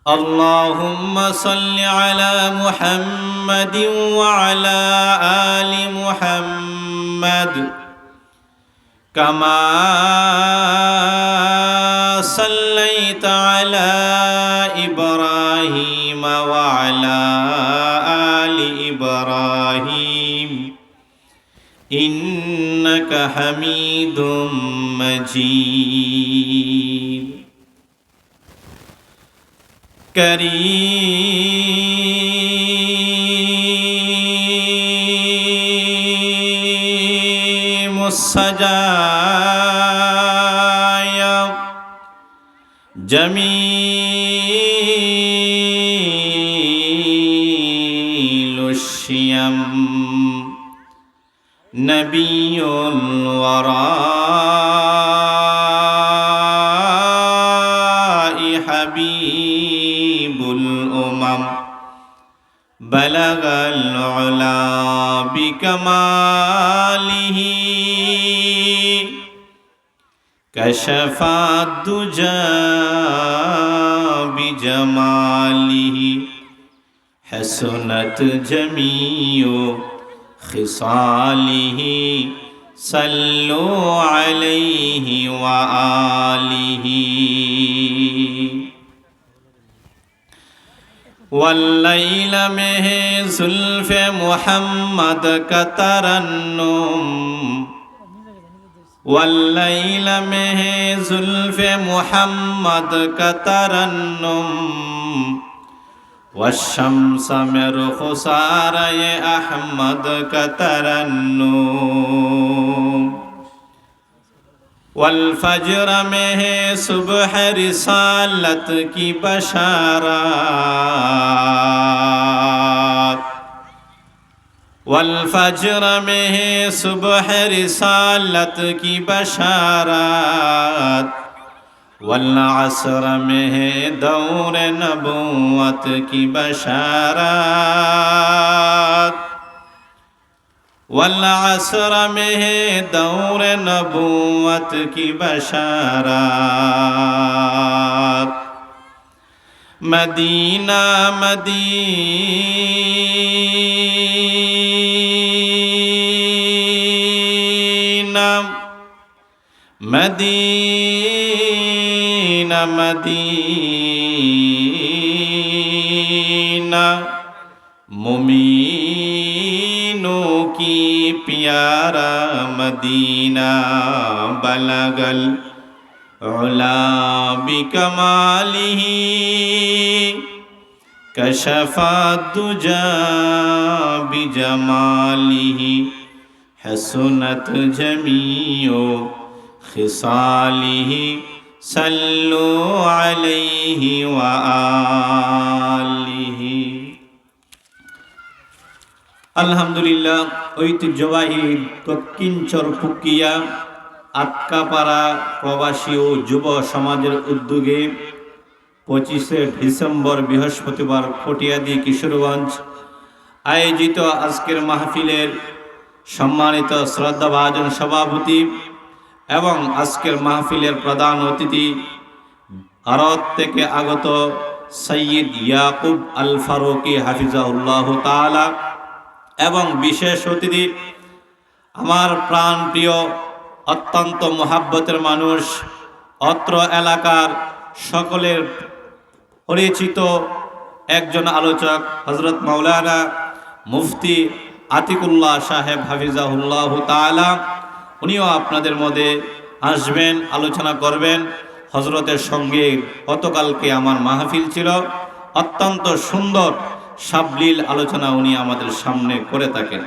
اللهم صل على محمد وعلى آل محمد كما صليت على إبراهيم وعلى آل إبراهيم إنك حميد مجيد كريم السجايا جميل الشيم نبي الوراء حبيب الأمم بلغ العلا بكماله كشف الدجى بجماله حسنت جميع خصاله صلوا عليه وآله والليل में जुल्फ محمد का तरन्नुम والليل में जुल्फ محمد का तरन्नुम والشمس में रुखसार अहमद का तरन्नुम वल्फज्र में है सुबह रिसालत की बशारत वल्फज्र में है सुबह रिसालत की बशारत वल्अस्र में है दौर नबुव्वत की बशारत वल्अस्र में है दौर नबुव्वत की बशारत मदीना मदीना मदीना मदीना मुमीनों की प्यारा मदीना बलगल उला बिकमालिही कशफा दुजा बिजमालिही हसनत जमीओ खिसालिही सल्लु अलैहि व आलिही। আলহামদুলিল্লাহ ঐতিহ্যবাহী দক্ষিণচর ফুকিয়া আটকাপাড়া প্রবাসী ও যুব সমাজের উদ্যোগে 25শে ডিসেম্বর বৃহস্পতিবার কটিয়াদি কিশোরগঞ্জ আয়োজিত আজকের মাহফিলের সম্মানিত শ্রদ্ধাভাজন সভাপতি এবং আজকের মাহফিলের প্রধান অতিথি ভারত থেকে আগত সৈয়দ ইয়াকুব আল ফারুকি হাফিজাহুল্লাহ তাআলা এবং বিশেষ অতিথি আমার প্রাণপ্রিয় অত্যন্ত মহাব্বতের মানুষ অত্র এলাকার সকলের পরিচিত একজন আলোচক হযরত মাওলানা মুফতি আতিকুল্লাহ সাহেব হাফিজাহুল্লাহ তাআলা উনিও আপনাদের মধ্যে আসবেন, আলোচনা করবেন। হযরতের সঙ্গে গতকালকে আমার মাহফিল ছিল, অত্যন্ত সুন্দর সাবলীল আলোচনা উনি আমাদের সামনে করে থাকেন।